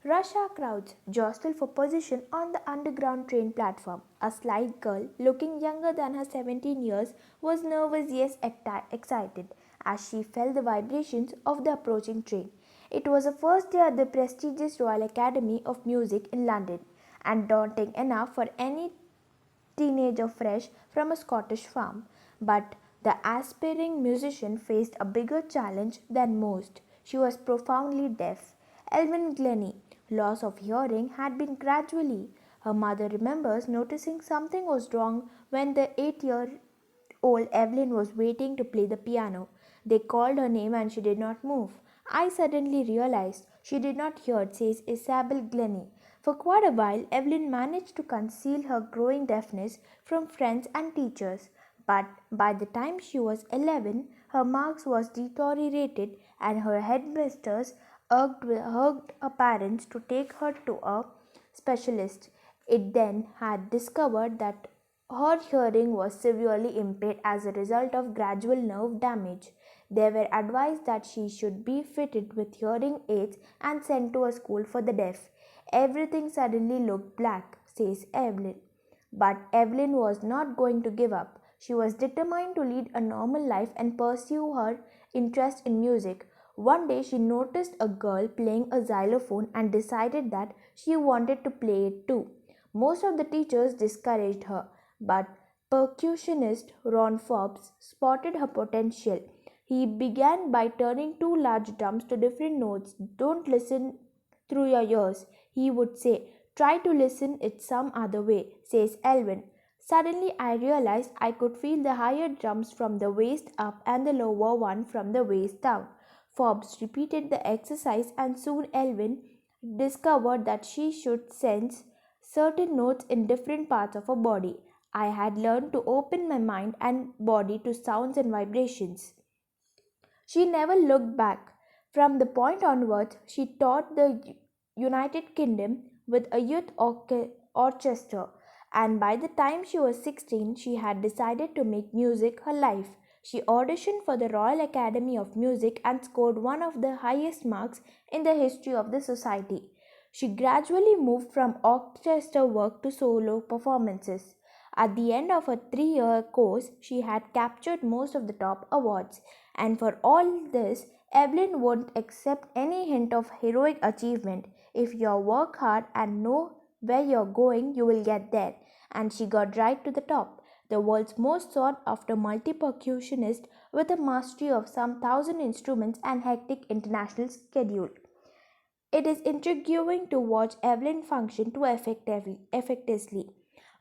Russia crowds jostle for position on the underground train platform. A slight girl, looking younger than her 17 years, was nervous yet excited as she felt the vibrations of the approaching train. It was her first day at the prestigious Royal Academy of Music in London, and daunting enough for any teenager fresh from a Scottish farm. But the aspiring musician faced a bigger challenge than most. She was profoundly deaf. Elvin Glennie, loss of hearing had been gradually. Her mother remembers noticing something was wrong when the 8-year-old Evelyn was waiting to play the piano. They called her name and she did not move. I suddenly realized she did not hear, says Isabel Glennie. For quite a while, Evelyn managed to conceal her growing deafness from friends and teachers. But by the time she was 11, her marks was deteriorated and her headmisters urged her parents to take her to a specialist. It then had discovered that her hearing was severely impaired as a result of gradual nerve damage. They were advised that she should be fitted with hearing aids and sent to a school for the deaf. Everything suddenly looked black, says Evelyn. But Evelyn was not going to give up. She was determined to lead a normal life and pursue her interest in music. One day she noticed a girl playing a xylophone and decided that she wanted to play it too. Most of the teachers discouraged her, but percussionist Ron Forbes spotted her potential. He began by turning two large drums to different notes. Don't listen through your ears, he would say. Try to listen it some other way, says Elvin. Suddenly I realized I could feel the higher drums from the waist up and the lower one from the waist down. Forbes repeated the exercise and soon Elvin discovered that she should sense certain notes in different parts of her body. I had learned to open my mind and body to sounds and vibrations. She never looked back. From the point onwards, she taught the United Kingdom with a youth orchestra, and by the time she was 16, she had decided to make music her life. She auditioned for the Royal Academy of Music and scored one of the highest marks in the history of the society. She gradually moved from orchestra work to solo performances. At the end of a 3-year course, she had captured most of the top awards. And for all this, Evelyn won't accept any hint of heroic achievement. If you work hard and know where you're going, you will get there. And she got right to the top. The world's most sought after multi percussionist with a mastery of some 1,000 instruments and hectic international schedule. It is intriguing to watch Evelyn function too effectively.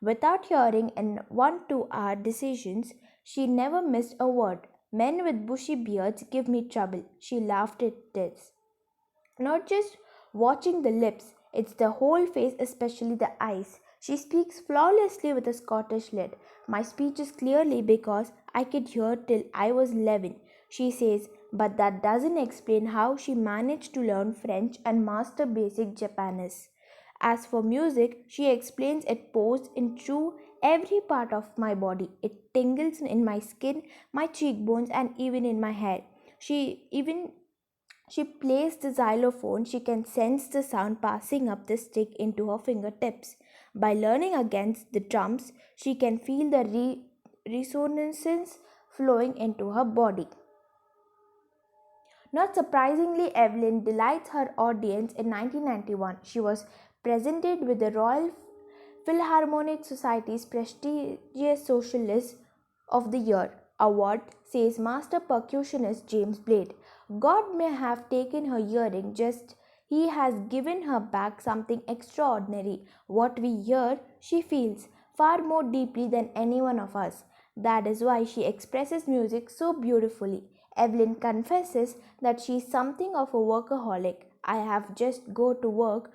Without hearing in 1 2 hour decisions, she never missed a word. Men with bushy beards give me trouble. She laughed at this. Not just watching the lips, it's the whole face, especially the eyes. She speaks flawlessly with a Scottish lid. My speech is clearly because I could hear till I was 11, she says, but that doesn't explain how she managed to learn French and master basic Japanese. As for music, she explains it pours into every part of my body. It tingles in my skin, my cheekbones, and even in my hair. She plays the xylophone, she can sense the sound passing up the stick into her fingertips. By learning against the drums, she can feel the resonances flowing into her body. Not surprisingly, Evelyn delights her audience. In 1991, she was presented with the Royal Philharmonic Society's prestigious Socialist of the Year award, says master percussionist James Blade. God may have taken her hearing, just he has given her back something extraordinary. What we hear, she feels far more deeply than any one of us. That is why she expresses music so beautifully. Evelyn confesses that she is something of a workaholic. I have just go to work,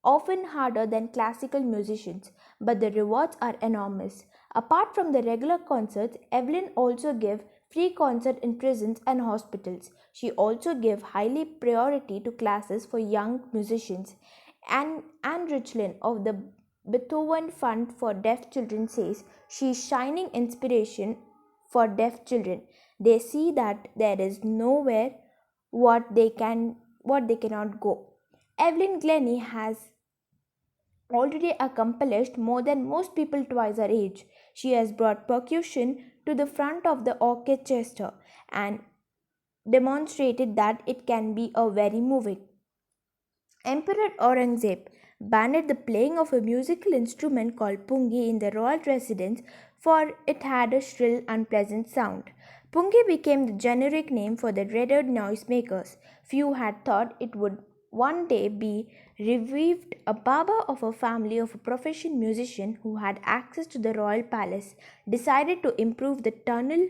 often harder than classical musicians, but the rewards are enormous. Apart from the regular concerts, Evelyn also gives free concert in prisons and hospitals. She also gives highly priority to classes for young musicians. And Anne Richland of the Beethoven Fund for Deaf Children says she is shining inspiration for deaf children. They see that there is nowhere what they cannot go. Evelyn Glennie has already accomplished more than most people twice her age. She has brought percussion to the front of the orchestra and demonstrated that it can be a very moving. Emperor Aurangzeb banned the playing of a musical instrument called pungi in the royal residence for it had a shrill, unpleasant sound. Pungi became the generic name for the dreaded noisemakers. Few had thought it would one day be revived. A Baba of a family of a professional musician who had access to the royal palace decided to improve the tonal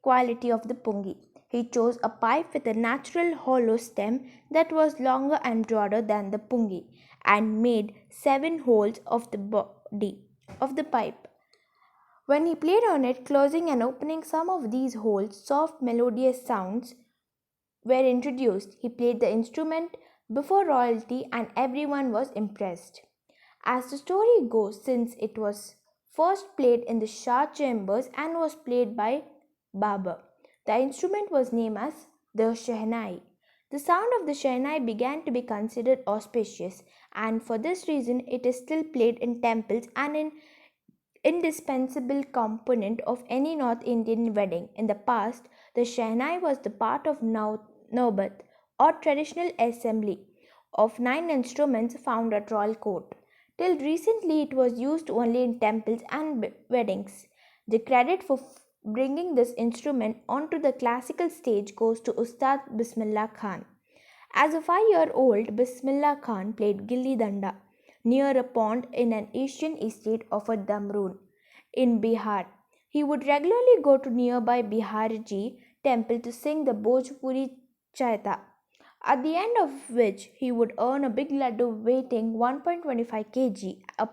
quality of the pungi. He chose a pipe with a natural hollow stem that was longer and broader than the pungi and made 7 holes of the body of the pipe. When he played on it, closing and opening some of these holes, soft melodious sounds were introduced. He played the instrument before royalty and everyone was impressed. As the story goes, since it was first played in the Shah chambers and was played by Babur, the instrument was named as the Shehnai. The sound of the Shehnai began to be considered auspicious, and for this reason, it is still played in temples and an indispensable component of any North Indian wedding. In the past, the Shehnai was the part of Naubat or traditional assembly of 9 instruments found at royal court. Till recently, it was used only in temples and weddings. The credit for bringing this instrument onto the classical stage goes to Ustad Bismillah Khan. As a 5-year-old, Bismillah Khan played Gilli Danda near a pond in an Asian estate of a Damrun in Bihar. He would regularly go to nearby Biharji temple to sing the Bhojpuri Chaita, at the end of which he would earn a big laddu weighing 1.25 kg, a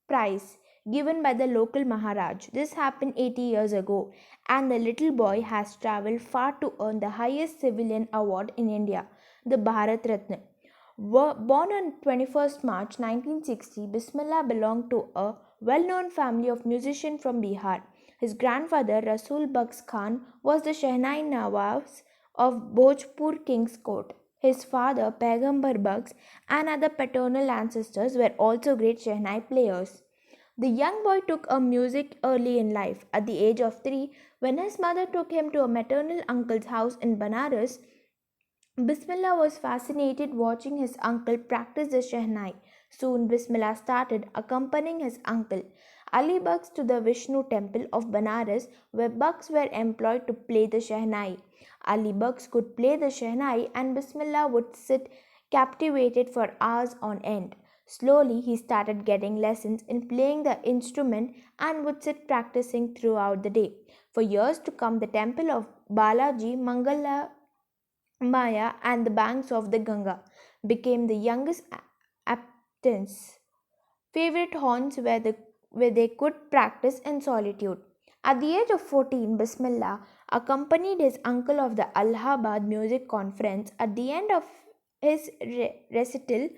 prize given by the local Maharaj. This happened 80 years ago, and the little boy has traveled far to earn the highest civilian award in India, the Bharat Ratna. Born on 21st March 1960, Bismillah belonged to a well known family of musicians from Bihar. His grandfather, Rasul Bugs Khan, was the Shehnai Nawaz of Bhojpur King's Court. His father, Paigambar Bugs, and other paternal ancestors were also great Shehnai players. The young boy took up music early in life. At the age of 3, when his mother took him to a maternal uncle's house in Banaras, Bismillah was fascinated watching his uncle practice the Shehnai. Soon Bismillah started accompanying his uncle Ali Bugs to the Vishnu temple of Banaras, where Bugs were employed to play the Shehnai. Ali Bugs could play the Shehnai and Bismillah would sit captivated for hours on end. Slowly he started getting lessons in playing the instrument and would sit practicing throughout the day. For years to come, the temple of Balaji Mangala Maya and the banks of the Ganga became the youngest applicants' favorite haunts where they could practice in solitude. At the age of 14, Bismillah accompanied his uncle of the Allahabad Music Conference. At the end of his recital,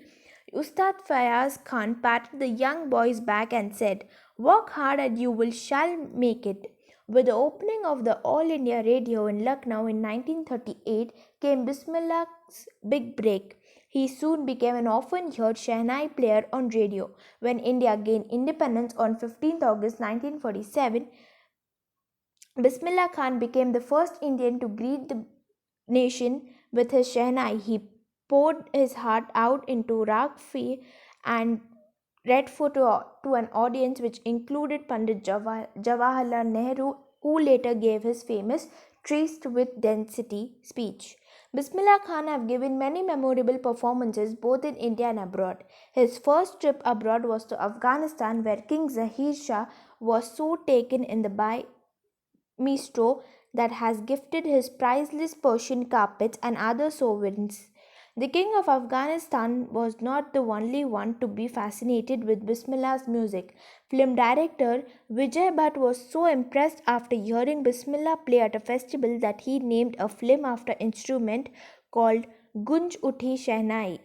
Ustad Fayaz Khan patted the young boy's back and said, "Work hard and you will shall make it." With the opening of the All India Radio in Lucknow in 1938 came Bismillah's big break. He soon became an often heard Shehnai player on radio. When India gained independence on 15th August 1947, Bismillah Khan became the first Indian to greet the nation with his Shehnai. He poured his heart out into Ragfi and read to an audience which included Pandit Jawaharlal Nehru, who later gave his famous Traced with Density speech. Bismillah Khan have given many memorable performances both in India and abroad. His first trip abroad was to Afghanistan, where King Zahir Shah was so taken in the by Mistro that has gifted his priceless Persian carpets and other sovereigns. The king of Afghanistan was not the only one to be fascinated with Bismillah's music. Film director Vijay Bhatt was so impressed after hearing Bismillah play at a festival that he named a film after instrument called Gunj Uthi Shehnai.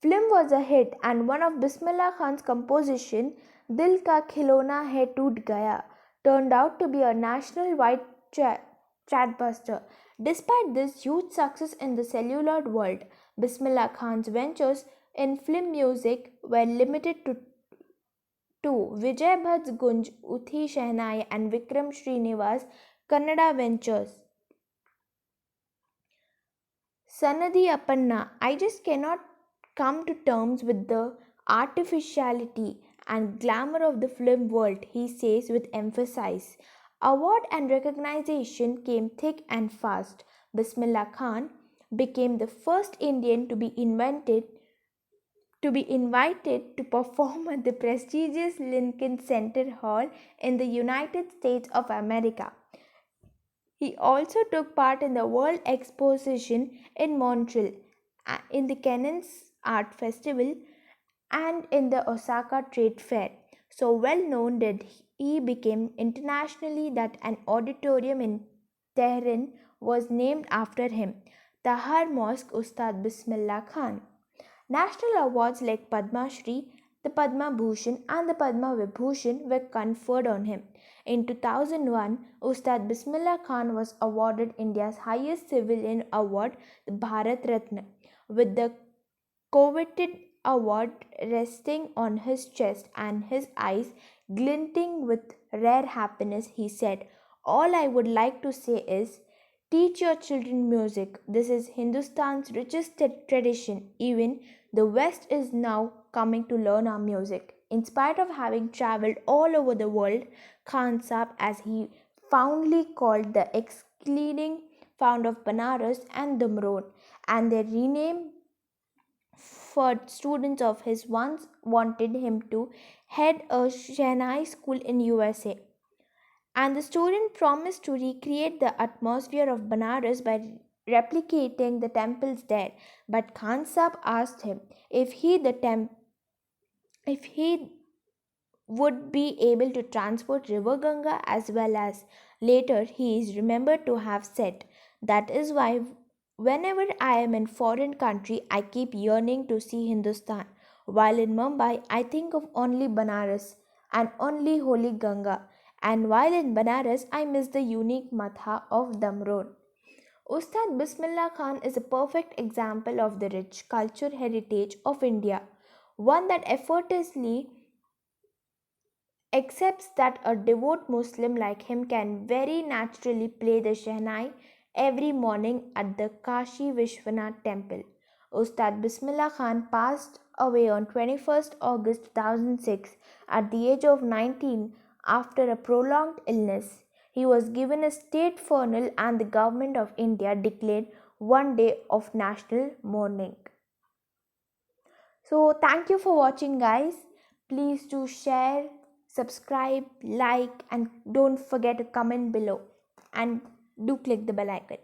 Film was a hit and one of Bismillah Khan's composition, Dil Ka Khilona Hai Toot Gaya, turned out to be a national-wide chartbuster. Despite this huge success in the cellular world, Bismillah Khan's ventures in film music were limited to two: Vijay Bhatt's Gunj, Uthi Shehnai and Vikram Srinivas' Kannada ventures. Sanadi Appanna, I just cannot come to terms with the artificiality and glamour of the film world, he says with emphasis. Award and recognition came thick and fast. Bismillah Khan became the first Indian to be invited to perform at the prestigious Lincoln Center Hall in the United States of America. He also took part in the World Exposition in Montreal, in the Cannes Art Festival, and in the Osaka Trade Fair. So well known that he became internationally that an auditorium in Tehran was named after him, Tahar Mosque Ustad Bismillah Khan. National awards like Padma Shri, the Padma Bhushan, and the Padma Vibhushan were conferred on him. In 2001, Ustad Bismillah Khan was awarded India's highest civilian award, the Bharat Ratna, with the coveted award resting on his chest and his eyes glinting with rare happiness. He said, "All I would like to say is, teach your children music. This is Hindustan's richest tradition. Even the West is now coming to learn our music." In spite of having traveled all over the world, Khan Sahib, as he fondly called the excluding found of Banaras and Damron, and their rename for students of his once wanted him to head a Shehnai school in USA. And the student promised to recreate the atmosphere of Banaras by replicating the temples there. But Khan Sahib asked him if he would be able to transport River Ganga as well. As later he is remembered to have said, "That is why whenever I am in foreign country I keep yearning to see Hindustan. While in Mumbai I think of only Banaras and only Holy Ganga, and while in Banaras I miss the unique matha of Damron." Ustad Bismillah Khan is a perfect example of the rich culture heritage of India, one that effortlessly accepts that a devout Muslim like him can very naturally play the Shehnai every morning at the Kashi Vishwanath temple. Ustad Bismillah Khan passed away on 21st August 2006 at the age of 19 after a prolonged illness. He was given a state funeral and the government of India declared one day of national mourning. So, thank you for watching, guys. Please do share, subscribe, like, and don't forget to comment below. And do click the bell icon.